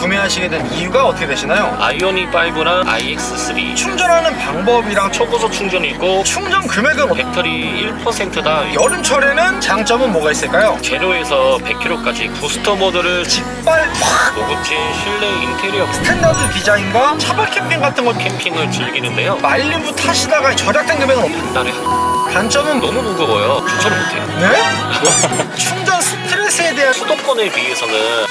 구매하시게 된 이유가 어떻게 되시나요? 아이오닉 5랑 iX3 충전하는 방법이랑 초고속 충전이 있고 충전 금액은 배터리 1%다. 여름철에는 장점은 뭐가 있을까요? 0에서 100km까지 부스터 모드를 직발 확 고급진 실내 인테리어 스탠다드 디자인과 차박 캠핑 같은 거 캠핑을 즐기는데요. 말리부 타시다가 절약된 금액은 어떻게? 달에 단점은 너무 무거워요. 주차를 못해요. 네? 충전 스트레스에 대한 수도권에 비해서는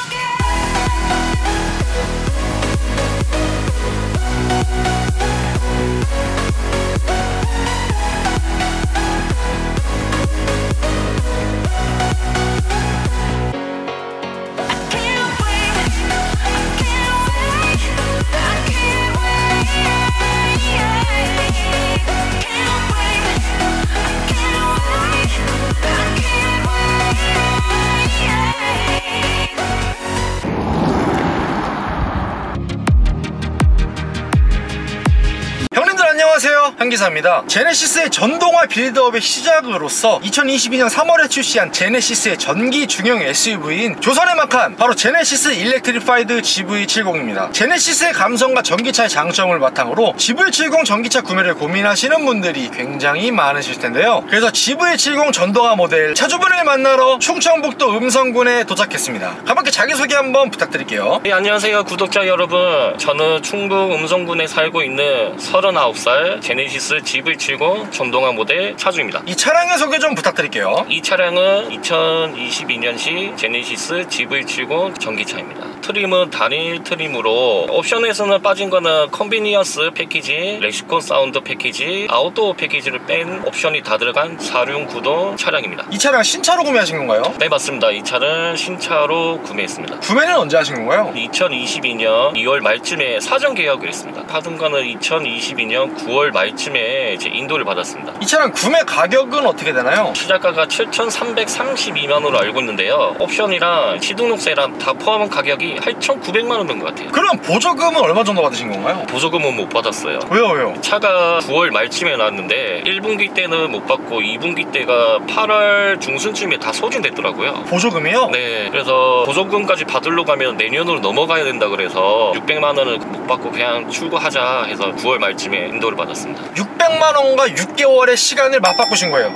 안녕하세요, 현기사입니다. 제네시스의 전동화 빌드업의 시작으로서 2022년 3월에 출시한 제네시스의 전기 중형 SUV인 조선의 막한 바로 제네시스 일렉트리파이드 GV70입니다. 제네시스의 감성과 전기차의 장점을 바탕으로 GV70 전기차 구매를 고민하시는 분들이 굉장히 많으실 텐데요. 그래서 GV70 전동화 모델 차주분을 만나러 충청북도 음성군에 도착했습니다. 가볍게 자기소개 한번 부탁드릴게요. 네, 안녕하세요 구독자 여러분. 저는 충북 음성군에 살고 있는 39살 제네시스 GV70 전동화 모델 차주입니다. 이 차량의 소개 좀 부탁드릴게요. 이 차량은 2022년식 제네시스 GV70 전기차입니다. 트림은 단일 트림으로 옵션에서는 빠진 거는 컨비니언스 패키지, 렉시콘 사운드 패키지, 아웃도어 패키지를 뺀 옵션이 다 들어간 4륜9동 차량입니다. 이 차량 신차로 구매하신 건가요? 네, 맞습니다. 이 차는 신차로 구매했습니다. 구매는 언제 하신 건가요? 2022년 2월 말쯤에 사전 계약을 했습니다. 받은 거는 2022년 9월 말쯤에 이제 인도를 받았습니다. 이 차량 구매 가격은 어떻게 되나요? 시작가가 7,332만원으로 알고 있는데요. 옵션이랑 시등록세랑 다 포함한 가격이 8,900만원 된 것 같아요. 그럼 보조금은 얼마 정도 받으신 건가요? 보조금은 못 받았어요. 왜요? 차가 9월 말쯤에 나왔는데 1분기 때는 못 받고 2분기 때가 8월 중순쯤에 다 소진됐더라고요. 보조금이요? 네, 그래서 보조금까지 받으려고 하면 내년으로 넘어가야 된다 그래서 600만원을 못 받고 그냥 출고하자 해서 9월 말쯤에 인도를 받았습니다. 600만원과 6개월의 시간을 맞바꾸신 거예요.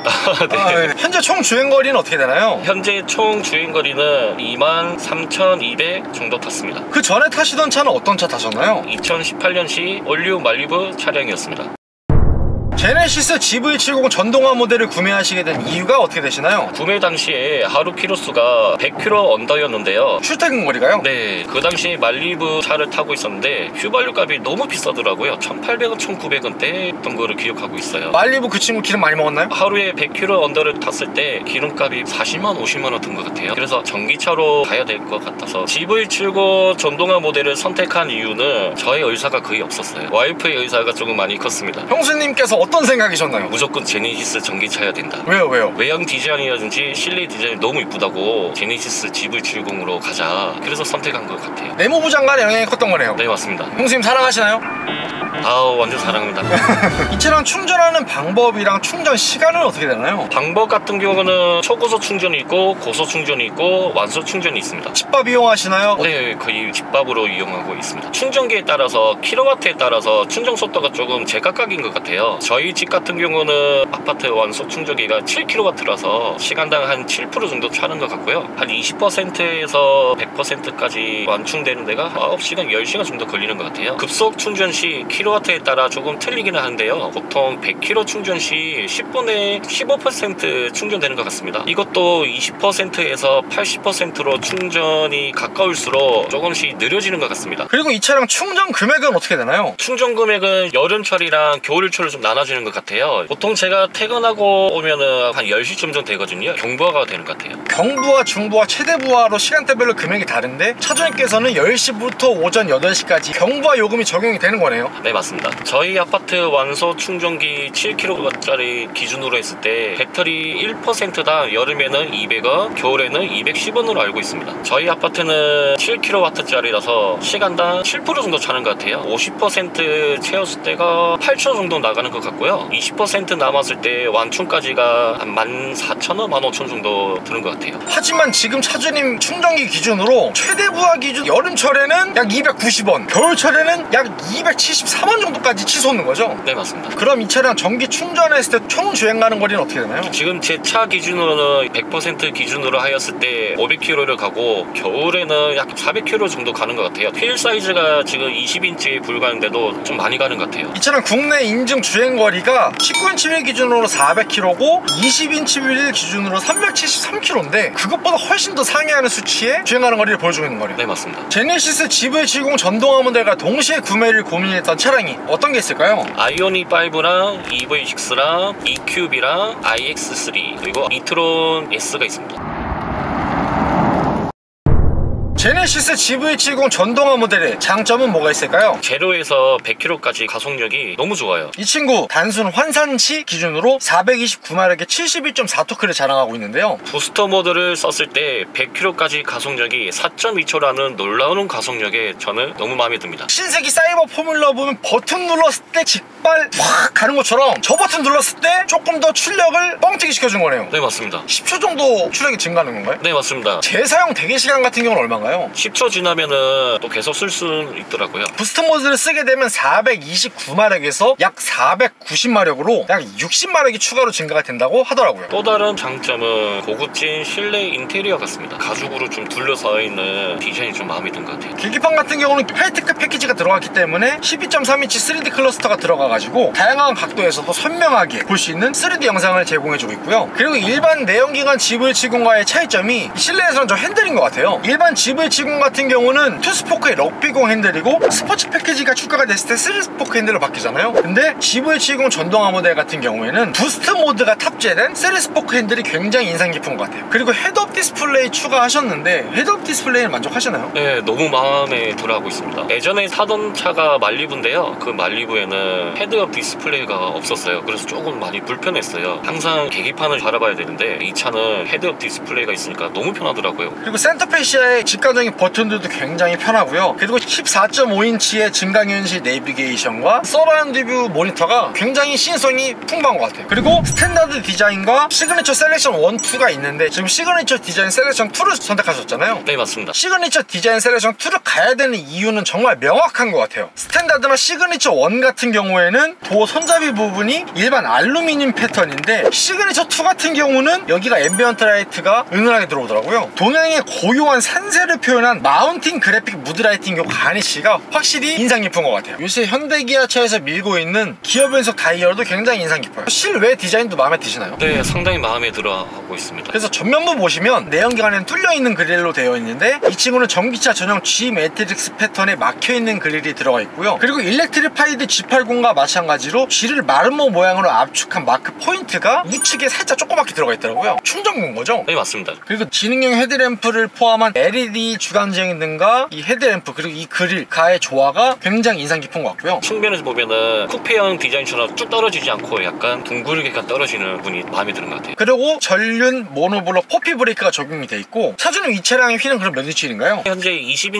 네. 네. 현재 총 주행거리는 어떻게 되나요? 현재 총 주행거리는 23,200 정도 탔습니다. 그 전에 타시던 차는 어떤 차 타셨나요? 2018년식 올류 말리부 차량이었습니다. 제네시스 GV70 전동화 모델을 구매하시게 된 이유가 어떻게 되시나요? 구매 당시에 하루 키로수가 100km 언더였는데요. 출퇴근 거리가요? 네, 그 당시에 말리부 차를 타고 있었는데 휘발유 값이 너무 비싸더라고요. 1,800원, 1,900원대 했던 거를 기억하고 있어요. 말리부 그 친구 기름 많이 먹었나요? 하루에 100km 언더를 탔을 때 기름값이 40만, 50만 원 든 것 같아요. 그래서 전기차로 가야 될 것 같아서 GV70 전동화 모델을 선택한 이유는 저의 의사가 거의 없었어요. 와이프의 의사가 조금 많이 컸습니다. 형수님께서 어떤 생각이셨나요? 무조건 제네시스 전기차여야 된다. 왜요? 외형 디자인이라든지 실내 디자인이 너무 이쁘다고 제네시스 GV70으로 가자. 그래서 선택한 것 같아요. 내무부 장관의 영향이 컸던 거네요. 네, 맞습니다. 형수님 사랑하시나요? 아우, 완전 사랑합니다. 이 차량 충전하는 방법이랑 충전 시간은 어떻게 되나요? 방법 같은 경우는 초고속 충전이 있고 고속 충전이 있고 완소 충전이 있습니다. 집밥 이용하시나요? 네, 거의 집밥으로 이용하고 있습니다. 충전기에 따라서 킬로와트에 따라서 충전 속도가 조금 제각각인 것 같아요. 저희 집 같은 경우는 아파트 완소 충전기가 7kW라서 시간당 한 7% 정도 차는 것 같고요. 한 20%에서 100%까지 완충되는 데가 9시간, 10시간 정도 걸리는 것 같아요. 급속 충전 시 킬로와트에 따라 조금 틀리기는 한데요. 보통 100km 충전 시 10분에 15% 충전되는 것 같습니다. 이것도 20%에서 80%로 충전이 가까울수록 조금씩 느려지는 것 같습니다. 그리고 이 차량 충전 금액은 어떻게 되나요? 충전 금액은 여름철이랑 겨울철로 좀 나눠지는 것 같아요. 보통 제가 퇴근하고 오면은 한 10시쯤 전 되거든요. 경부화가 되는 것 같아요. 경부화, 중부화, 최대부화로 시간대별로 금액이 다른데 차주님께서는 10시부터 오전 8시까지 경부화 요금이 적용이 되는 거네요. 네, 맞습니다. 저희 아파트 완소 충전기 7kW짜리 기준으로 했을 때 배터리 1%당 여름에는 200원, 겨울에는 210원으로 알고 있습니다. 저희 아파트는 7kW짜리라서 시간당 7% 정도 차는 것 같아요. 50% 채웠을 때가 8,000원 정도 나가는 것 같고 같고요. 20% 남았을 때 완충까지가 한 14,000원, 15,000원 정도 드는 것 같아요. 하지만 지금 차주님 충전기 기준으로 최대 부하 기준 여름철에는 약 290원, 겨울철에는 약 273원 정도까지 치솟는 거죠? 네, 맞습니다. 그럼 이 차량 전기 충전했을 때 총 주행 가는 거리는 어떻게 되나요? 지금 제 차 기준으로는 100% 기준으로 하였을 때 500km를 가고 겨울에는 약 400km 정도 가는 것 같아요. 휠 사이즈가 지금 20인치에 불과한데도 좀 많이 가는 것 같아요. 이 차량 국내 인증 주행 거리가 19인치 휠 기준으로 400km고 20인치 휠 기준으로 373km인데 그것보다 훨씬 더 상회하는 수치에 주행하는 거리를 보여주고 있는 거예요. 네, 맞습니다. 제네시스 GV70 전동화 모델과 동시에 구매를 고민했던 차량이 어떤 게 있을까요? 아이오닉 5랑 EV6랑 EQB랑 iX3 그리고 이트론 S가 있습니다. 제네시스 GV70 전동화 모델의 장점은 뭐가 있을까요? 제로에서 100km까지 가속력이 너무 좋아요. 이 친구 단순 환산치 기준으로 429마력의 71.4토크를 자랑하고 있는데요. 부스터 모드를 썼을 때 100km까지 가속력이 4.2초라는 놀라운 가속력에 저는 너무 마음에 듭니다. 신세기 사이버 포뮬러 보면 버튼 눌렀을 때 직발 확 가는 것처럼 저 버튼 눌렀을 때 조금 더 출력을 뻥튀기 시켜준 거네요. 네, 맞습니다. 10초 정도 출력이 증가하는 건가요? 네, 맞습니다. 재사용 대기시간 같은 경우는 얼마인가요? 10초 지나면은 또 계속 쓸 수는 있더라고요. 부스트 모드를 쓰게 되면 429마력에서 약 490마력으로 약 60마력이 추가로 증가가 된다고 하더라고요. 또 다른 장점은 고급진 실내 인테리어 같습니다. 가죽으로 좀 둘러싸여 있는 디자인이 좀 마음에 든 것 같아요. 계기판 같은 경우는 하이테크 패키지가 들어갔기 때문에 12.3인치 3D 클러스터가 들어가가지고 다양한 각도에서도 선명하게 볼 수 있는 3D 영상을 제공해주고 있고요. 그리고 일반 내연기관 GV70과의 차이점이 실내에서는 저 핸들인 것 같아요. 일반 GV70 같은 경우는 2스포크의 럭비공 핸들이고 스포츠 패키지가 추가가 됐을 때 3스포크 핸들로 바뀌잖아요. 근데 GV70 전동화 모델 같은 경우에는 부스트 모드가 탑재된 3스포크 핸들이 굉장히 인상 깊은 것 같아요. 그리고 헤드업 디스플레이 추가하셨는데 헤드업 디스플레이는 만족하시나요? 네, 너무 마음에 들어하고 있습니다. 예전에 타던 차가 말리부인데요. 그 말리부에는 헤드업 디스플레이가 없었어요. 그래서 조금 많이 불편했어요. 항상 계기판을 바라봐야 되는데 이 차는 헤드업 디스플레이가 있으니까 너무 편하더라고요. 그리고 센터페시아의 직관적인 버튼들도 굉장히 편하고요. 그리고 14.5인치의 증강현실 내비게이션과 서라운드 뷰 모니터가 굉장히 시인성이 풍부한 것 같아요. 그리고 스탠다드 디자인과 시그니처 셀렉션 1, 2가 있는데 지금 시그니처 디자인 셀렉션 2를 선택하셨잖아요. 네, 맞습니다. 시그니처 디자인 셀렉션 2를 가야 되는 이유는 정말 명확한 것 같아요. 스탠다드나 시그니처 1 같은 경우에는 도어 손잡이 부분이 일반 알루미늄 패턴인데 시그니처 2 같은 경우는 여기가 앰비언트 라이트가 은은하게 들어오더라고요. 동양의 고요한 산세를 표현한 마운틴 그래픽 무드라이팅 요 가니쉬가 확실히 인상 깊은 것 같아요. 요새 현대기아차에서 밀고 있는 기어 변속 다이얼도 굉장히 인상 깊어요. 실외 디자인도 마음에 드시나요? 네, 상당히 마음에 들어 하고 있습니다. 그래서 전면부 보시면 내연기관에는 뚫려있는 그릴로 되어 있는데 이 친구는 전기차 전용 G 매트릭스 패턴에 막혀있는 그릴이 들어가 있고요. 그리고 일렉트리파이드 G80과 마찬가지로 G를 마름모 모양으로 압축한 마크 포인트가 우측에 살짝 조그맣게 들어가 있더라고요. 충전구인 거죠? 네, 맞습니다. 그리고 지능형 헤드램프를 포함한 LED 주간주행 등과 이 헤드램프 그리고 이 그릴 가의 조화가 굉장히 인상 깊은 것 같고요. 측면에서 보면은 쿠페형 디자인처럼 쭉 떨어지지 않고 약간 둥그르게가 떨어지는 부분이 마음에 드는 것 같아요. 그리고 전륜 모노블록 포피 브레이크가 적용이 돼 있고 차주님 이 차량의 휠은 그럼 몇 인치인가요? 현재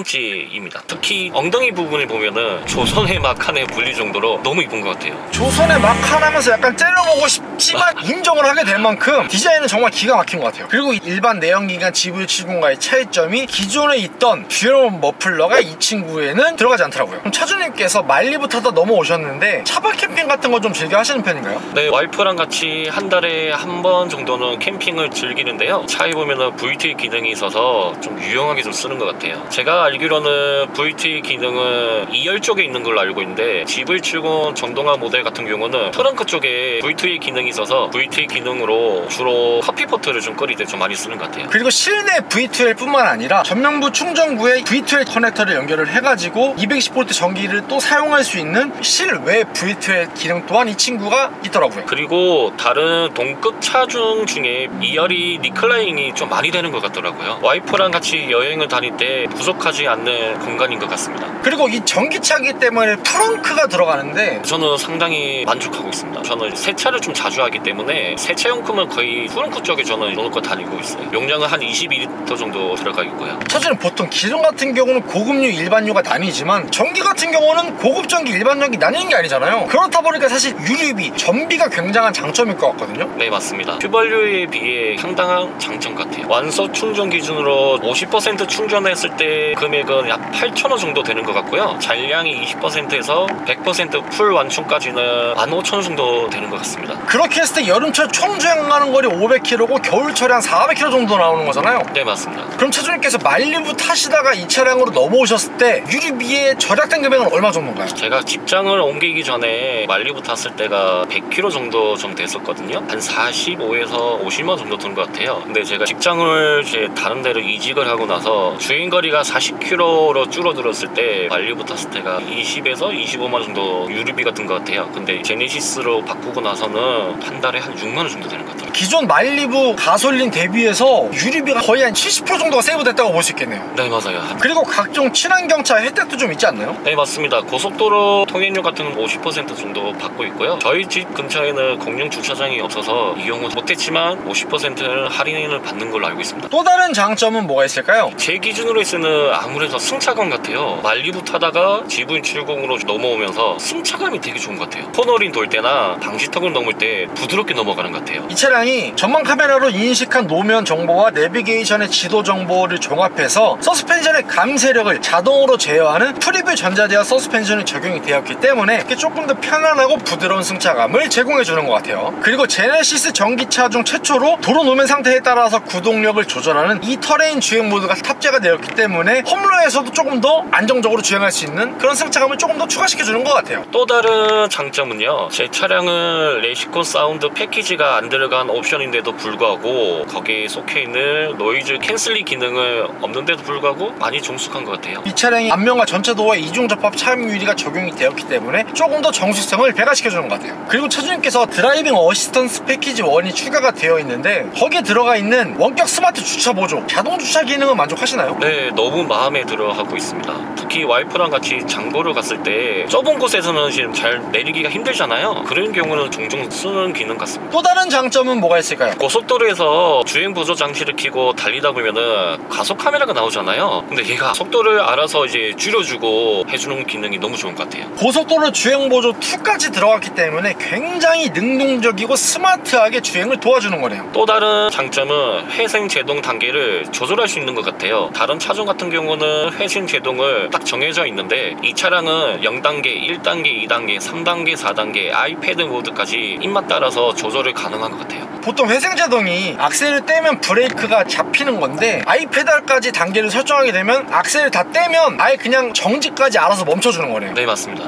20인치입니다. 특히 엉덩이 부분을 보면은 조선의 마칸에 불릴 정도로 너무 이쁜 것 같아요. 조선의 마칸하면서 약간 째려보고 싶지만 인정을 하게 될 만큼 디자인은 정말 기가 막힌 것 같아요. 그리고 일반 내연기관 GV70과의 차이점이 기존에 있던 듀얼 머플러가 이 친구에는 들어가지 않더라고요. 그럼 차주님께서 말리부 타다 넘어오셨는데 차박 캠핑 같은 거 좀 즐겨 하시는 편인가요? 네, 와이프랑 같이 한 달에 한 번 정도는 캠핑을 즐기는데요. 차에 보면은 VT 기능이 있어서 좀 유용하게 좀 쓰는 것 같아요. 제가 알기로는 VT 기능은 2열 쪽에 있는 걸로 알고 있는데 GV70 전동화 모델 같은 경우는 트렁크 쪽에 VT 기능이 있어서 VT 기능으로 주로 커피포트를 좀 끓일 때 좀 많이 쓰는 것 같아요. 그리고 실내 V2L 뿐만 아니라 전면부 충전구에 V2L 커넥터를 연결을 해가지고 220V 전기를 또 사용할 수 있는 실외 V2L 기능 또한 이 친구가 있더라고요. 그리고 다른 동급 차종 중에 2열이 리클라이닝이 좀 많이 되는 것 같더라고요. 와이프랑 같이 여행을 다닐 때 부족하지 않는 공간인 것 같습니다. 그리고 이 전기차기 때문에 트렁크가 들어가는데 저는 상당히 만족하고 있습니다. 저는 세차를 좀 자주 하기 때문에 세차용품은 거의 트렁크 쪽에 저는 넣어놓고 다니고 있어요. 용량은 한 22리터 정도 들어가 있고요. 차주는 보통 기름 같은 경우는 고급류 일반류가 나뉘지만 전기 같은 경우는 고급 전기 일반 전기 나뉘는 게 아니잖아요. 그렇다 보니까 사실 유류비 전비가 굉장한 장점일 것 같거든요. 네, 맞습니다. 휘발유에 비해 상당한 장점 같아요. 완소 충전 기준으로 50% 충전했을 때 금액은 약 8,000원 정도 되는 것 같고요. 잔량이 20%에서 100%풀 완충까지는 15,000원 정도 되는 것 같습니다. 그렇게 했을 때 여름철 총 주행하는 거리 500km고 겨울철에 한 400km 정도 나오는 거잖아요. 네, 맞습니다. 그럼 차주님께서 말리부 타시다가 이 차량으로 넘어오셨을 때 유류비의 절약된 금액은 얼마 정도인가요? 제가 직장을 옮기기 전에 말리부 탔을 때가 100km 정도 좀 됐었거든요. 한 45에서 50만 정도 든 것 같아요. 근데 제가 직장을 이제 다른 데로 이직을 하고 나서 주행거리가 40km로 줄어들었을 때 말리부 탔을 때가 20에서 25만 정도 유류비가 든 것 같아요. 근데 제네시스로 바꾸고 나서는 한 달에 한 6만 원 정도 되는 것 같아요. 기존 말리부 가솔린 대비해서 유류비가 거의 한 70% 정도가 세이브됐다고 볼 수 있겠네요. 네, 맞아요. 그리고 각종 친환경차 혜택도 좀 있지 않나요? 네, 맞습니다. 고속도로 통행료 같은 건 50% 정도 받고 있고요. 저희 집 근처에는 공용 주차장이 없어서 이용은 못했지만 50%는 할인을 받는 걸로 알고 있습니다. 또 다른 장점은 뭐가 있을까요? 제 기준으로 있으면 아무래도 승차감 같아요. 말리부 타다가 GV70으로 넘어오면서 승차감이 되게 좋은 것 같아요. 코너링 돌 때나 방지턱을 넘을 때 부드럽게 넘어가는 것 같아요. 이 차량이 전방 카메라로 인식한 노면 정보와 내비게이션의 지도 정보를 종합해서 서스펜션의 감세력을 자동으로 제어하는 프리뷰 전자제어 서스펜션이 적용이 되었기 때문에 이렇게 조금 더 편안하고 부드러운 승차감을 제공해주는 것 같아요. 그리고 제네시스 전기차 중 최초로 도로 노면 상태에 따라서 구동력을 조절하는 이 터레인 주행 모드가 탑재가 되었기 때문에 홈로에서도 조금 더 안정적으로 주행할 수 있는 그런 승차감을 조금 더 추가시켜주는 것 같아요. 또 다른 장점은요, 제 차량은 레시콘 사운드 패키지가 안 들어간 옵션인데도 불구하고 거기에 속해있는 노이즈 캔슬링 기능을 없는데도 불구하고 많이 정숙한 것 같아요. 이 차량이 앞면과 전체 도어에 이중 접합 차음 유리가 적용이 되었기 때문에 조금 더 정숙성을 배가시켜주는 것 같아요. 그리고 차주님께서 드라이빙 어시스턴스 패키지 1이 추가가 되어 있는데 거기에 들어가 있는 원격 스마트 주차 보조, 자동 주차 기능은 만족하시나요? 네, 너무 마음에 들어 하고 있습니다. 특히 와이프랑 같이 장보러 갔을 때 좁은 곳에서는 지금 잘 내리기가 힘들잖아요. 그런 경우는 종종 쓰는 기능 같습니다. 또 다른 장점은 뭐가 있을까요? 고속도로에서 주행 보조 장치를 켜고 달리다 보면은 가속 카메라가 나오잖아요. 근데 얘가 속도를 알아서 이제 줄여주고 해주는 기능이 너무 좋은 것 같아요. 고속도로 주행 보조 2까지 들어갔기 때문에 굉장히 능동적이고 스마트하게 주행을 도와주는 거네요. 또 다른 장점은 회생 제동 단계를 조절할 수 있는 것 같아요. 다른 차종 같은 경우는 회생 제동을 딱 정해져 있는데 이 차량은 0단계, 1단계, 2단계, 3단계, 4단계 아이패드 모드까지 입맛 따라서 조절을 가능한 것 같아요. 보통 회생제동이 악셀을 떼면 브레이크가 잡히는 건데 아이페달까지 단계를 설정하게 되면 악셀을 다 떼면 아예 그냥 정지까지 알아서 멈춰주는 거네요. 네, 맞습니다.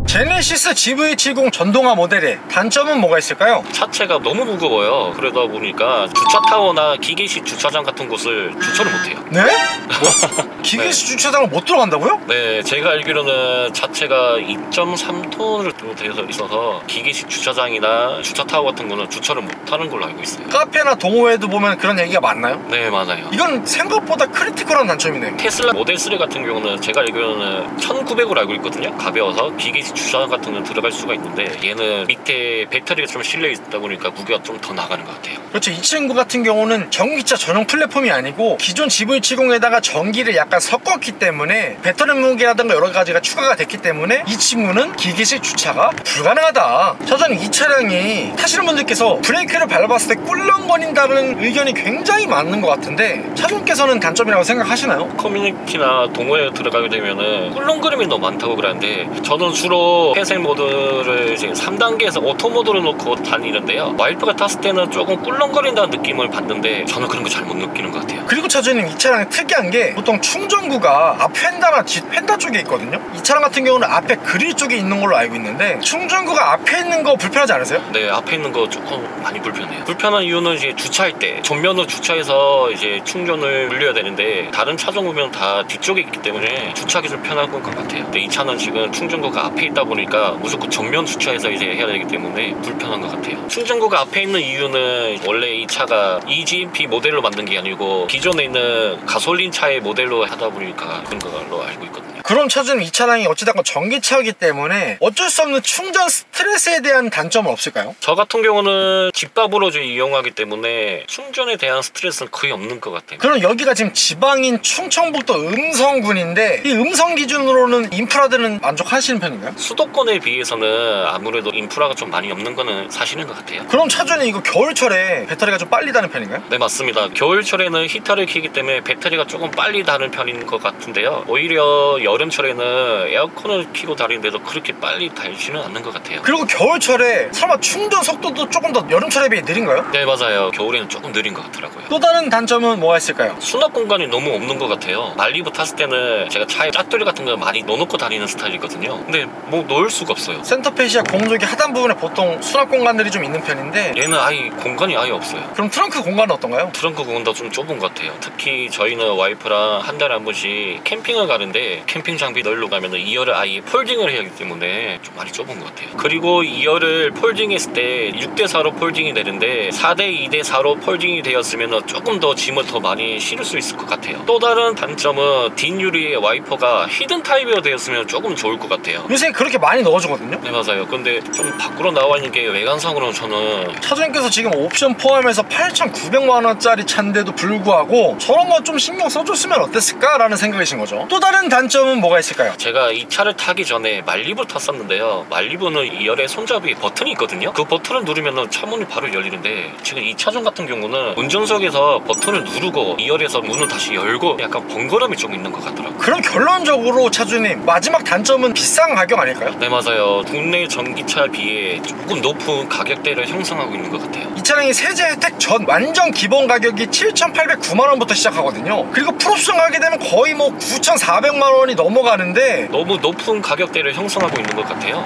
제네시스 GV70 전동화 모델의 단점은 뭐가 있을까요? 차체가 너무 무거워요. 그러다 보니까 주차타워나 기계식 주차장 같은 곳을 주차를 못해요. 네? 뭐? 기계식 주차장을 못 들어간다고요? 네, 제가 알기로는 자체가 2.3톤으로 되어 있어서 기계식 주차장이나 주차타워 같은 거는 주차를 못하는 걸로 알고 있어요. 카페나 동호회도 보면 그런 얘기가 많나요? 네, 맞아요. 이건 생각보다 크리티컬한 단점이네요. 테슬라 모델 3 같은 경우는 제가 알기로는 1900으로 알고 있거든요. 가벼워서 기계식 주차장 같은 건 들어갈 수가 있는데 얘는 밑에 배터리가 좀 실려 있다 보니까 무게가 좀 더 나가는 것 같아요. 그렇죠. 이 친구 같은 경우는 전기차 전용 플랫폼이 아니고 기존 GV70에다가 전기를 약간 섞었기 때문에 배터리 무게라든가 여러 가지가 추가가 됐기 때문에 이 친구는 기계식 주차가 불가능하다. 저는 이 차량이 타시는 분들께서 브레이크를 밟았을 때 꿀렁거린다는 의견이 굉장히 많은 것 같은데 차주님께서는 단점이라고 생각하시나요? 커뮤니티나 동호회에 들어가게 되면은 꿀렁거림이 너무 많다고 그러는데 저는 주로 회생 모드를 이제 3단계에서 오토 모드로 놓고 다니는데요. 와이프가 탔을 때는 조금 꿀렁거린다는 느낌을 받는데 저는 그런 거 잘 못 느끼는 것 같아요. 그리고 차주님 이 차량이 특이한 게 보통 충전구가 앞 휀다나 뒷 휀다 쪽에 있거든요. 이 차량 같은 경우는 앞에 그릴 쪽에 있는 걸로 알고 있는데 충전구가 앞에 있는 거 불편하지 않으세요? 네, 앞에 있는 거 조금 많이 불편해요. 불편한 이유는 이제 주차할 때 전면으로 주차해서 이제 충전을 물려야 되는데 다른 차종 보면 다 뒤쪽에 있기 때문에 주차하기 좀 편한 것 같아요. 근데 이 차는 지금 충전구가 앞에 있다 보니까 무조건 전면 주차해서 이제 해야 되기 때문에 불편한 것 같아요. 충전구가 앞에 있는 이유는 원래 이 차가 EGMP 모델로 만든 게 아니고 기존에 있는 가솔린 차의 모델로 하다 보니까 그런 걸로 알고 있거든요. 그럼 차주님, 이 차량이 어찌됐건 전기차이기 때문에 어쩔 수 없는 충전 스트레스에 대한 단점은 없을까요? 저 같은 경우는 집밥으로 좀 이용하기 때문에 충전에 대한 스트레스는 거의 없는 것 같아요. 그럼 여기가 지금 지방인 충청북도 음성군인데 이 음성 기준으로는 인프라들은 만족하시는 편인가요? 수도권에 비해서는 아무래도 인프라가 좀 많이 없는 거는 사실인 것 같아요. 그럼 차주님, 이거 겨울철에 배터리가 좀 빨리 다는 편인가요? 네, 맞습니다. 겨울철에는 히터를 켜기 때문에 배터리가 조금 빨리 다는 편인 것 같은데요. 오히려 여름철에는 에어컨을 켜고 다니는데도 그렇게 빨리 달지는 않는 것 같아요. 그리고 겨울철에 설마 충전 속도도 조금 더 여름철에 비해 느린가요? 네, 맞아요. 겨울에는 조금 느린 것 같더라고요. 또 다른 단점은 뭐가 있을까요? 수납 공간이 너무 없는 것 같아요. 말리부 탔을 때는 제가 차에 짝돌이 같은 거 많이 넣어놓고 다니는 스타일이거든요. 근데 뭐 넣을 수가 없어요. 센터페시아 공조기 하단 부분에 보통 수납 공간들이 좀 있는 편인데 얘는 아예 공간이 아예 없어요. 그럼 트렁크 공간은 어떤가요? 트렁크 공간도 좀 좁은 것 같아요. 특히 저희는 와이프랑 한 달에 한 번씩 캠핑을 가는데 캠핑 장비 넣으러 가면 2열을 아예 폴딩을 해야 하기 때문에 좀 많이 좁은 것 같아요. 그리고 2열을 폴딩했을 때 6대4로 폴딩이 되는데 4대2대4로 폴딩이 되었으면 조금 더 짐을 더 많이 실을 수 있을 것 같아요. 또 다른 단점은 뒷유리의 와이퍼가 히든 타입으로 되었으면 조금 좋을 것 같아요. 요새 그렇게 많이 넣어주거든요. 네, 맞아요. 근데 좀 밖으로 나와 있는 게 외관상으로 저는 차주님께서 지금 옵션 포함해서 8,900만원짜리 차인데도 불구하고 저런 거 좀 신경 써줬으면 어땠을까? 라는 생각이신 거죠. 또 다른 단점은 뭐가 있을까요? 제가 이 차를 타기 전에 말리부를 탔었는데요. 말리부는 2열에 손잡이 버튼이 있거든요. 그 버튼을 누르면 차문이 바로 열리는데 지금 이 차종 같은 경우는 운전석에서 버튼을 누르고 2열에서 문을 다시 열고 약간 번거로움이 좀 있는 것 같더라고요. 그럼 결론적으로 차주님, 마지막 단점은 비싼 가격 아닐까요? 네, 맞아요. 국내 전기차에 비해 조금 높은 가격대를 형성하고 있는 것 같아요. 이 차량이 세제 혜택 전 완전 기본 가격이 7,809만원부터 시작하거든요. 그리고 풀옵션 가게 되면 거의 뭐 9,400만원이 넘어가는데 너무 높은 가격대를 형성하고 있는 것 같아요.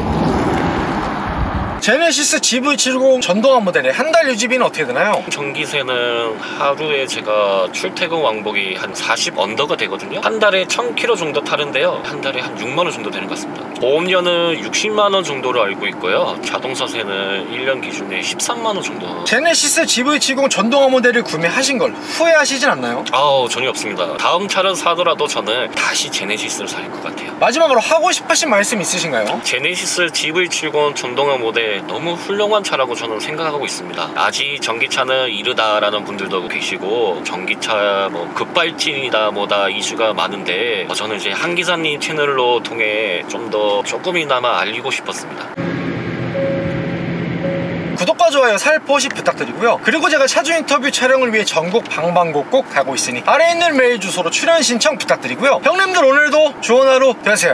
제네시스 GV70 전동화 모델의 한 달 유지비는 어떻게 되나요? 전기세는 하루에 제가 출퇴근 왕복이 한 40 언더가 되거든요. 한 달에 1000km 정도 타는데요. 한 달에 한 6만원 정도 되는 것 같습니다. 보험료는 60만원 정도로 알고 있고요. 자동차세는 1년 기준에 13만원 정도. 제네시스 GV70 전동화 모델을 구매하신 걸 후회하시진 않나요? 전혀 없습니다. 다음 차를 사더라도 저는 다시 제네시스를 살 것 같아요. 마지막으로 하고 싶으신 말씀 있으신가요? 제네시스 GV70 전동화 모델 너무 훌륭한 차라고 저는 생각하고 있습니다. 아직 전기차는 이르다라는 분들도 계시고 전기차 뭐 급발진이다 뭐다 이슈가 많은데 저는 이제 한 기사님 채널로 통해 좀 더 조금이나마 알리고 싶었습니다. 구독과 좋아요 살포시 부탁드리고요. 그리고 제가 차주 인터뷰 촬영을 위해 전국 방방곡곡 가고 있으니 아래에 있는 메일 주소로 출연 신청 부탁드리고요. 형님들 오늘도 좋은 하루 되세요.